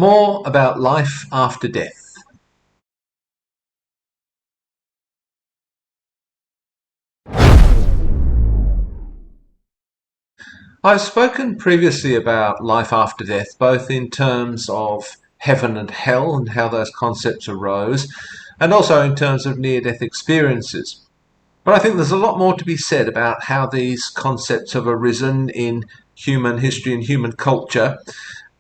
More about life after death. I've spoken previously about life after death, both in terms of heaven and hell and how those concepts arose, and also in terms of near-death experiences. But I think there's a lot more to be said about how these concepts have arisen in human history and human culture,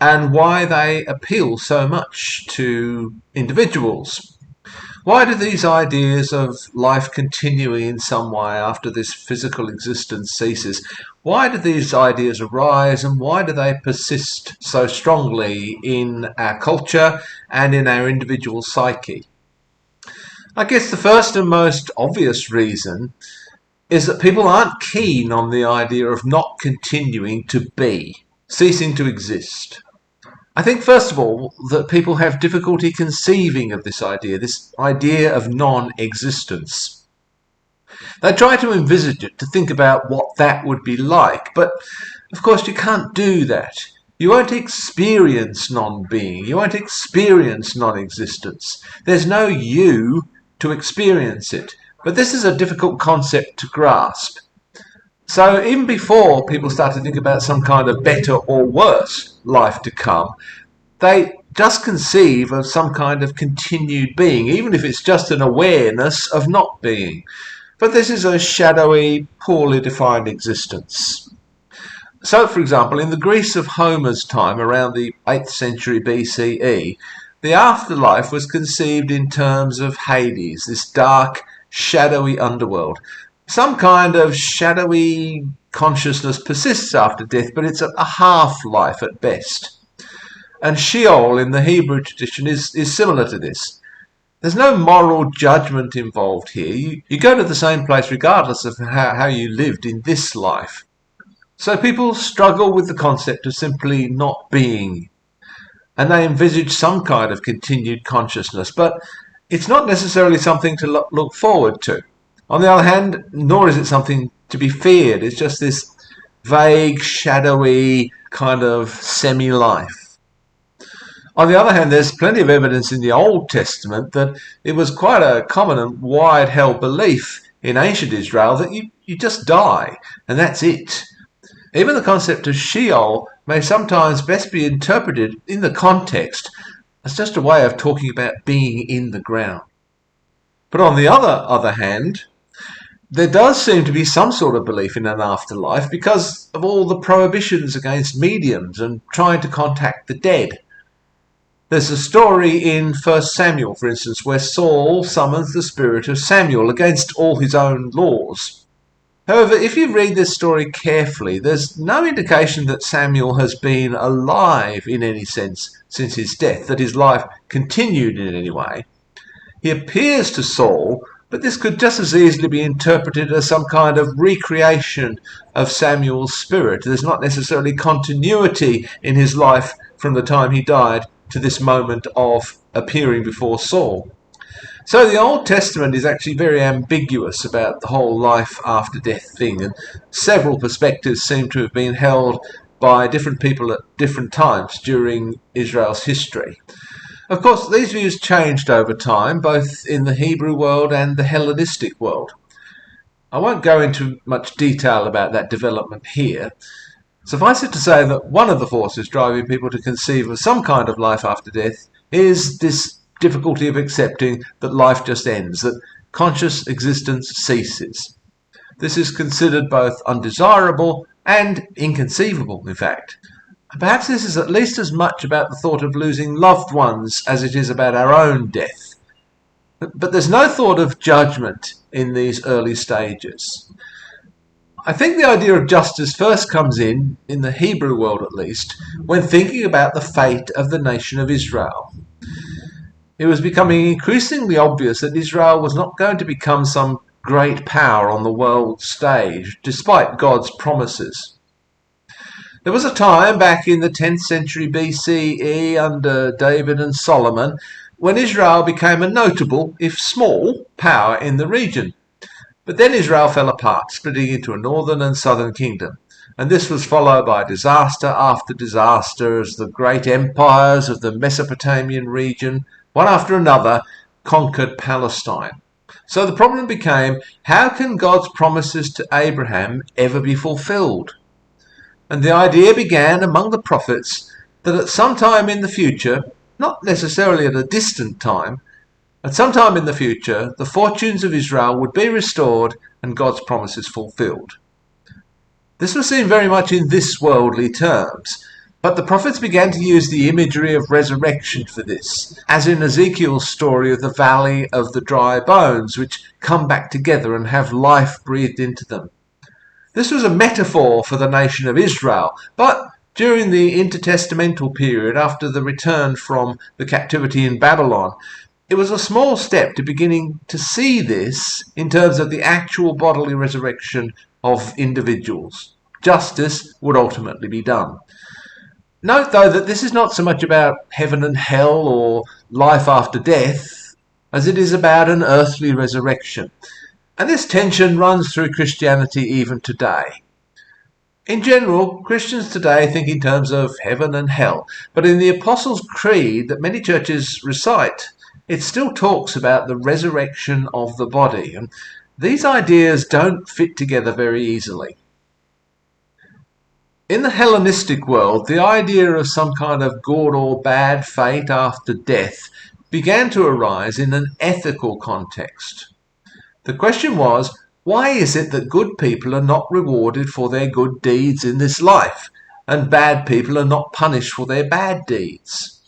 and why they appeal so much to individuals. Why do these ideas of life continuing in some way after this physical existence ceases, why do these ideas arise, and why do they persist so strongly in our culture and in our individual psyche? I guess the first and most obvious reason is that people aren't keen on the idea of not continuing to be, ceasing to exist. I think, first of all, that people have difficulty conceiving of this idea of non-existence. They try to envisage it, to think about what that would be like, but of course you can't do that. You won't experience non-being, you won't experience non-existence. There's no you to experience it. But this is a difficult concept to grasp. So even before people start to think about some kind of better or worse life to come, they just conceive of some kind of continued being, even if it's just an awareness of not being. But this is a shadowy, poorly defined existence. So, for example, in the Greece of Homer's time, around the 8th century BCE, the afterlife was conceived in terms of Hades, this dark, shadowy underworld. Some kind of shadowy consciousness persists after death, but it's a half-life at best. And Sheol in the Hebrew tradition is similar to this. There's no moral judgment involved here. You go to the same place regardless of how you lived in this life. So people struggle with the concept of simply not being, and they envisage some kind of continued consciousness, but it's not necessarily something to look forward to. On the other hand, nor is it something to be feared. It's just this vague, shadowy kind of semi-life. On the other hand, there's plenty of evidence in the Old Testament that it was quite a common and wide-held belief in ancient Israel that you just die, and that's it. Even the concept of Sheol may sometimes best be interpreted in the context as just a way of talking about being in the ground. But on the other hand, there does seem to be some sort of belief in an afterlife because of all the prohibitions against mediums and trying to contact the dead. There's a story in 1 Samuel, for instance, where Saul summons the spirit of Samuel against all his own laws. However, if you read this story carefully, there's no indication that Samuel has been alive in any sense since his death, that his life continued in any way. He appears to Saul, but this could just as easily be interpreted as some kind of recreation of Samuel's spirit. There's not necessarily continuity in his life from the time he died to this moment of appearing before Saul. So the Old Testament is actually very ambiguous about the whole life after death thing, and several perspectives seem to have been held by different people at different times during Israel's history. Of course, these views changed over time, both in the Hebrew world and the Hellenistic world. I won't go into much detail about that development here. Suffice it to say that one of the forces driving people to conceive of some kind of life after death is this difficulty of accepting that life just ends, that conscious existence ceases. This is considered both undesirable and inconceivable, in fact. Perhaps this is at least as much about the thought of losing loved ones as it is about our own death. But there's no thought of judgment in these early stages. I think the idea of justice first comes in the Hebrew world at least, when thinking about the fate of the nation of Israel. It was becoming increasingly obvious that Israel was not going to become some great power on the world stage, despite God's promises. There was a time back in the 10th century BCE under David and Solomon when Israel became a notable, if small, power in the region. But then Israel fell apart, splitting into a northern and southern kingdom. And this was followed by disaster after disaster as the great empires of the Mesopotamian region, one after another, conquered Palestine. So the problem became, how can God's promises to Abraham ever be fulfilled? And the idea began among the prophets that at some time in the future, not necessarily at a distant time, at some time in the future, the fortunes of Israel would be restored and God's promises fulfilled. This was seen very much in this worldly terms, but the prophets began to use the imagery of resurrection for this, as in Ezekiel's story of the valley of the dry bones, which come back together and have life breathed into them. This was a metaphor for the nation of Israel, but during the intertestamental period after the return from the captivity in Babylon, it was a small step to beginning to see this in terms of the actual bodily resurrection of individuals. Justice would ultimately be done. Note, though, that this is not so much about heaven and hell or life after death as it is about an earthly resurrection. And this tension runs through Christianity even today. In general, Christians today think in terms of heaven and hell, but in the Apostles' Creed that many churches recite, it still talks about the resurrection of the body, and these ideas don't fit together very easily. In the Hellenistic world, the idea of some kind of good or bad fate after death began to arise in an ethical context. The question was, why is it that good people are not rewarded for their good deeds in this life, and bad people are not punished for their bad deeds?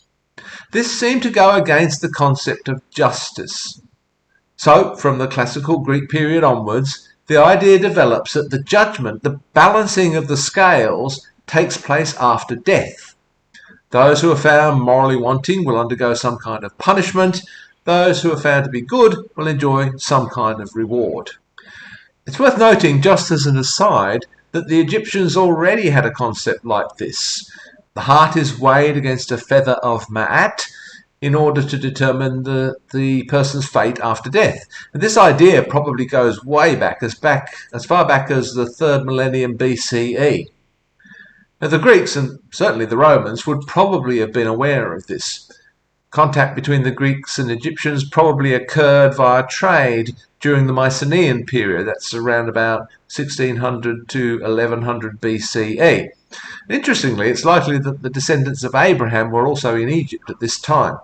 This seemed to go against the concept of justice. So, from the classical Greek period onwards, the idea develops that the judgment, the balancing of the scales, takes place after death. Those who are found morally wanting will undergo some kind of punishment. Those who are found to be good will enjoy some kind of reward. It's worth noting, just as an aside, that the Egyptians already had a concept like this. The heart is weighed against a feather of Ma'at in order to determine the person's fate after death. And this idea probably goes way back as far back as the 3rd millennium BCE. Now, the Greeks, and certainly the Romans, would probably have been aware of this. Contact between the Greeks and Egyptians probably occurred via trade during the Mycenaean period. That's around about 1600 to 1100 BCE. Interestingly, it's likely that the descendants of Abraham were also in Egypt at this time.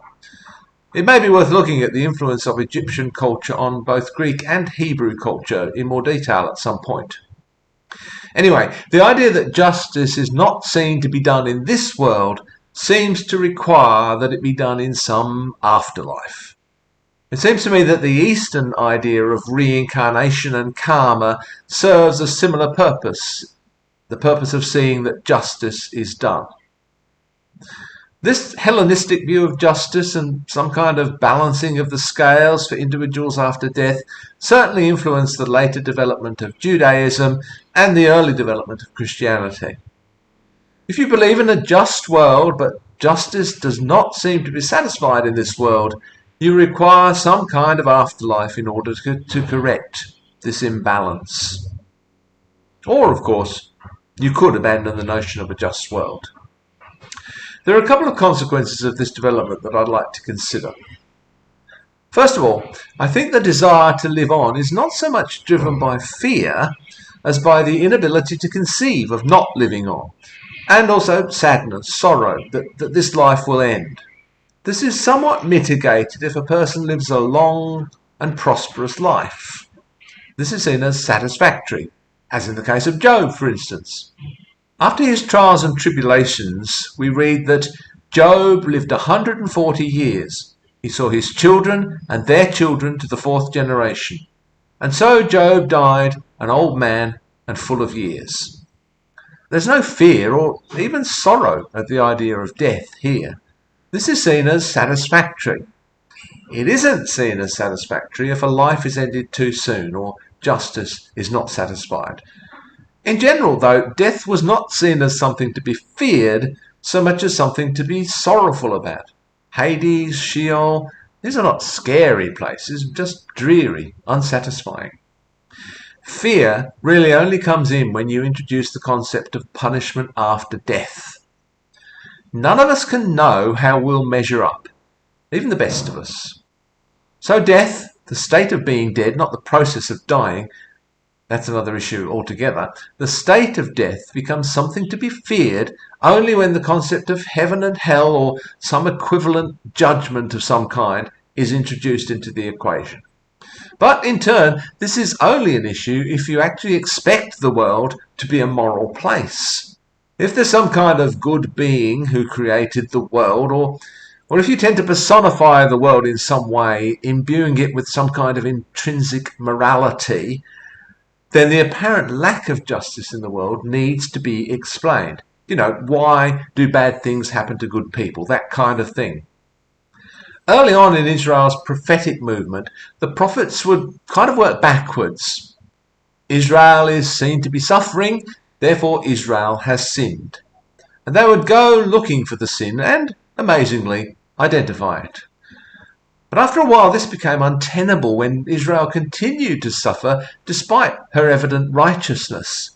It may be worth looking at the influence of Egyptian culture on both Greek and Hebrew culture in more detail at some point. Anyway, the idea that justice is not seen to be done in this world seems to require that it be done in some afterlife. It seems to me that the Eastern idea of reincarnation and karma serves a similar purpose, the purpose of seeing that justice is done. This Hellenistic view of justice and some kind of balancing of the scales for individuals after death certainly influenced the later development of Judaism and the early development of Christianity. If you believe in a just world, but justice does not seem to be satisfied in this world, you require some kind of afterlife in order to correct this imbalance. Or, of course, you could abandon the notion of a just world. There are a couple of consequences of this development that I'd like to consider. First of all, I think the desire to live on is not so much driven by fear as by the inability to conceive of not living on, and also sadness, sorrow, that this life will end. This is somewhat mitigated if a person lives a long and prosperous life. This is seen as satisfactory, as in the case of Job, for instance. After his trials and tribulations, we read that Job lived 140 years. He saw his children and their children to the 4th generation. And so Job died an old man and full of years. There's no fear or even sorrow at the idea of death here. This is seen as satisfactory. It isn't seen as satisfactory if a life is ended too soon or justice is not satisfied. In general, though, death was not seen as something to be feared so much as something to be sorrowful about. Hades, Sheol, these are not scary places, just dreary, unsatisfying. Fear really only comes in when you introduce the concept of punishment after death. None of us can know how we'll measure up, even the best of us. So death, the state of being dead, not the process of dying, that's another issue altogether. The state of death becomes something to be feared only when the concept of heaven and hell or some equivalent judgment of some kind is introduced into the equation. But in turn, this is only an issue if you actually expect the world to be a moral place. If there's some kind of good being who created the world, or if you tend to personify the world in some way, imbuing it with some kind of intrinsic morality, then the apparent lack of justice in the world needs to be explained. Why do bad things happen to good people? That kind of thing. Early on in Israel's prophetic movement, the prophets would kind of work backwards. Israel is seen to be suffering, therefore Israel has sinned. And they would go looking for the sin and, amazingly, identify it. But after a while this became untenable when Israel continued to suffer despite her evident righteousness.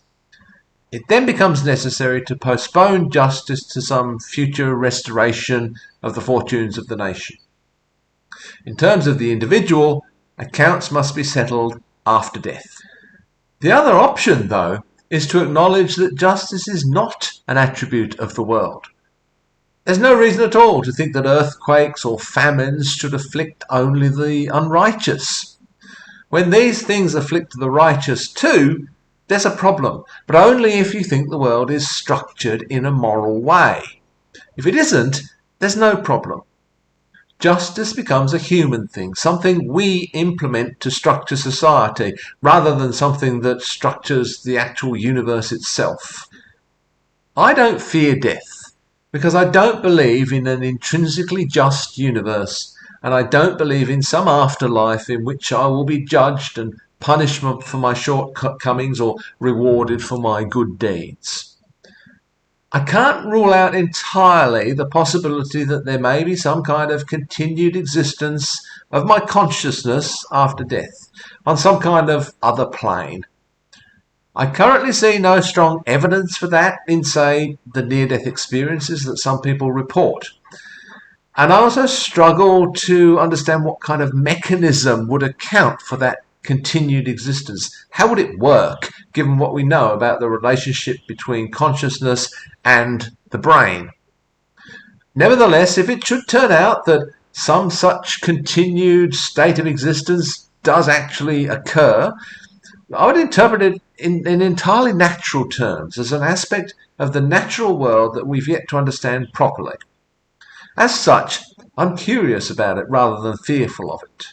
It then becomes necessary to postpone justice to some future restoration of the fortunes of the nation. In terms of the individual, accounts must be settled after death. The other option, though, is to acknowledge that justice is not an attribute of the world. There's no reason at all to think that earthquakes or famines should afflict only the unrighteous. When these things afflict the righteous too, there's a problem, but only if you think the world is structured in a moral way. If it isn't, there's no problem. Justice becomes a human thing, something we implement to structure society, rather than something that structures the actual universe itself. I don't fear death, because I don't believe in an intrinsically just universe, and I don't believe in some afterlife in which I will be judged and punished for my shortcomings or rewarded for my good deeds. I can't rule out entirely the possibility that there may be some kind of continued existence of my consciousness after death, on some kind of other plane. I currently see no strong evidence for that in, say, the near-death experiences that some people report. And I also struggle to understand what kind of mechanism would account for that continued existence. How would it work, given what we know about the relationship between consciousness and the brain? Nevertheless, if it should turn out that some such continued state of existence does actually occur, I would interpret it in entirely natural terms, as an aspect of the natural world that we've yet to understand properly. As such, I'm curious about it rather than fearful of it.